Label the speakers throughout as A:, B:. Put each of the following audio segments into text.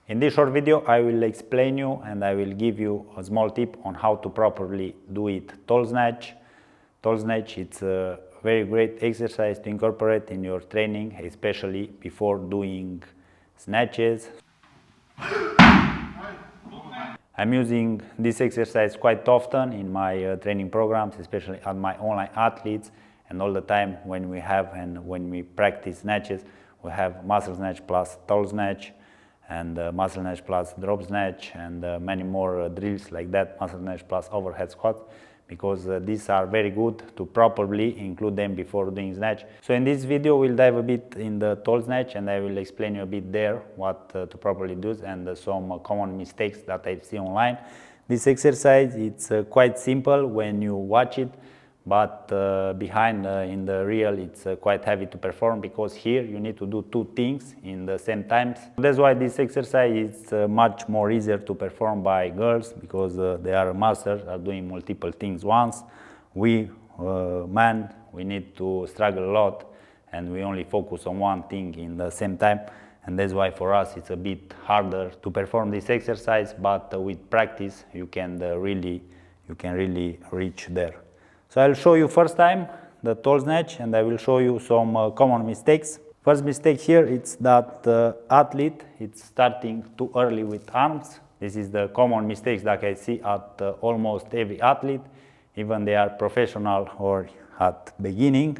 A: In this short video I will explain you and I will give you a small tip on how to properly do it. Tall snatch. It's a very great exercise to incorporate in your training, especially before doing snatches. I'm using this exercise quite often in my training programs, especially at my online athletes, and all the time when we practice snatches, we have muscle snatch plus tall snatch, and muscle snatch plus drop snatch, and many more drills like that, muscle snatch plus overhead squats, because these are very good to properly include them before doing snatch. So in this video we'll dive a bit in the tall snatch and I will explain you a bit there what to properly do and some common mistakes that I see online. This exercise, it's quite simple when you watch it, but behind in the real it's quite heavy to perform, because here you need to do two things in the same time. That's why this exercise is much more easier to perform by girls, because they are masters at doing multiple things once. We men, we need to struggle a lot and we only focus on one thing in the same time, and that's why for us it's a bit harder to perform this exercise, but with practice you can really reach there. So I'll show you first time the tall snatch and I will show you some common mistakes. First mistake here, it's that athlete is starting too early with arms. This is the common mistakes that I see at almost every athlete, even they are professional or at beginning.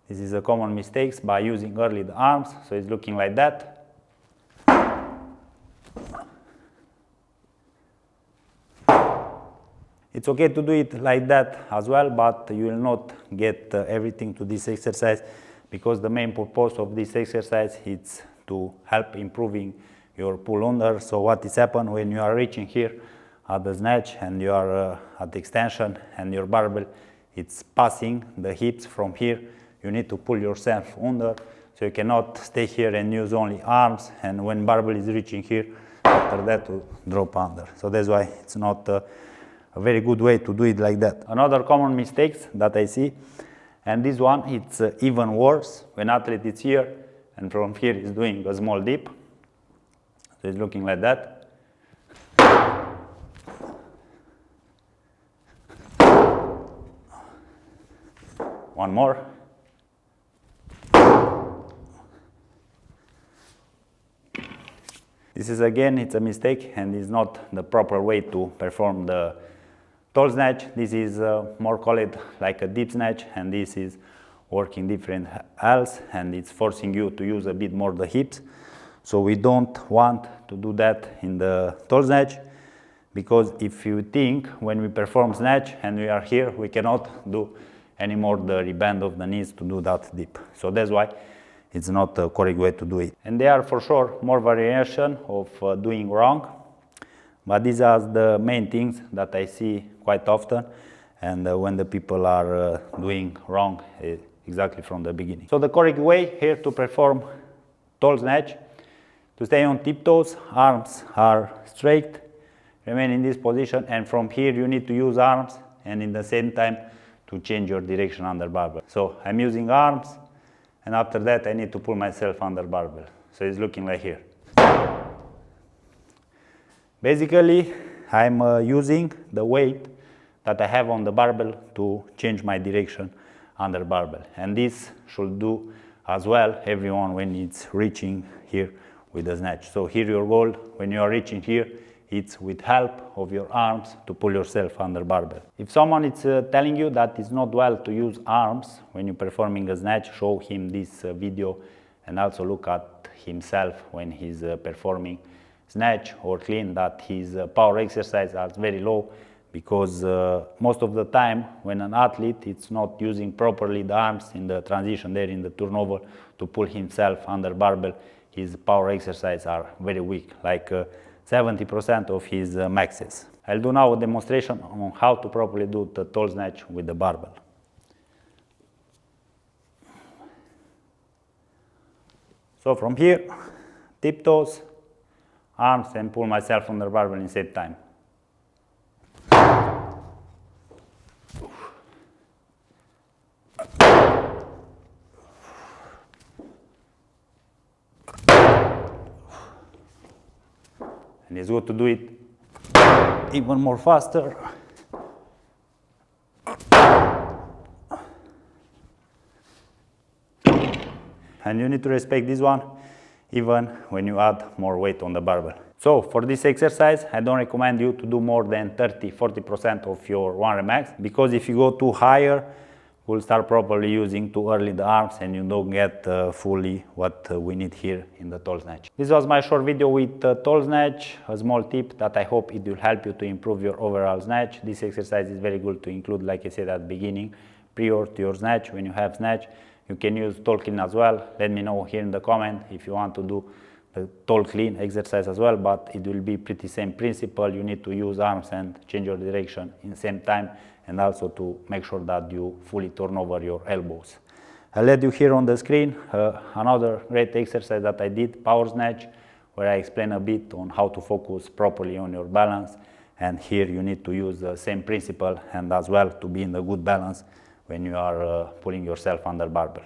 A: This is a common mistakes by using early the arms, so it's looking like that. It's okay to do it like that as well, but you will not get everything to this exercise, because the main purpose of this exercise is to help improving your pull under. So what is happen when you are reaching here at the snatch and you are at the extension and your barbell, it's passing the hips from here. You need to pull yourself under, so you cannot stay here and use only arms, and when barbell is reaching here, after that to drop under. So that's why it's not a very good way to do it like that. Another common mistakes that I see, and this one it's even worse, when athlete is here and from here is doing a small dip. So it's looking like that. One more. This is again, it's a mistake and is not the proper way to perform the tall snatch. This is more called like a deep snatch, and this is working different else, and it's forcing you to use a bit more the hips. So we don't want to do that in the tall snatch, because if you think when we perform snatch and we are here, we cannot do anymore the rebend of the knees to do that dip. So that's why it's not a correct way to do it. And there are for sure more variation of doing wrong, but these are the main things that I see quite often, and when the people are doing wrong exactly from the beginning. So the correct way here to perform tall snatch, to stay on tiptoes, arms are straight, remain in this position, and from here you need to use arms and in the same time to change your direction under barbell. So I'm using arms, and after that I need to pull myself under barbell. So it's looking like here. Basically, I'm using the weight that I have on the barbell to change my direction under barbell. And this should do as well everyone when it's reaching here with the snatch. So here your goal when you are reaching here, it's with help of your arms to pull yourself under barbell. If someone is telling you that it's not well to use arms when you're performing a snatch, show him this video and also look at himself when he's performing snatch or clean, that his power exercise are very low, because most of the time when an athlete is not using properly the arms in the transition there in the turnover to pull himself under barbell, his power exercise are very weak, like 70% of his maxes. I'll do now a demonstration on how to properly do the tall snatch with the barbell. So from here, tiptoes, arms, and pull myself on the barbell in the same time. And it's good to do it even more faster. And you need to respect this one even when you add more weight on the barbell. So for this exercise, I don't recommend you to do more than 30-40% of your 1 rep max, because if you go too higher, we'll start properly using too early the arms and you don't get fully what we need here in the tall snatch. This was my short video with tall snatch, a small tip that I hope it will help you to improve your overall snatch. This exercise is very good to include, like I said at the beginning, prior to your snatch. When you have snatch, you can use tall clean as well. Let me know here in the comment if you want to do the tall clean exercise as well, but it will be pretty same principle. You need to use arms and change your direction in the same time, and also to make sure that you fully turn over your elbows. I'll let you here on the screen another great exercise that I did, power snatch, where I explain a bit on how to focus properly on your balance. And here you need to use the same principle and as well to be in the good balance when you are pulling yourself under barbell.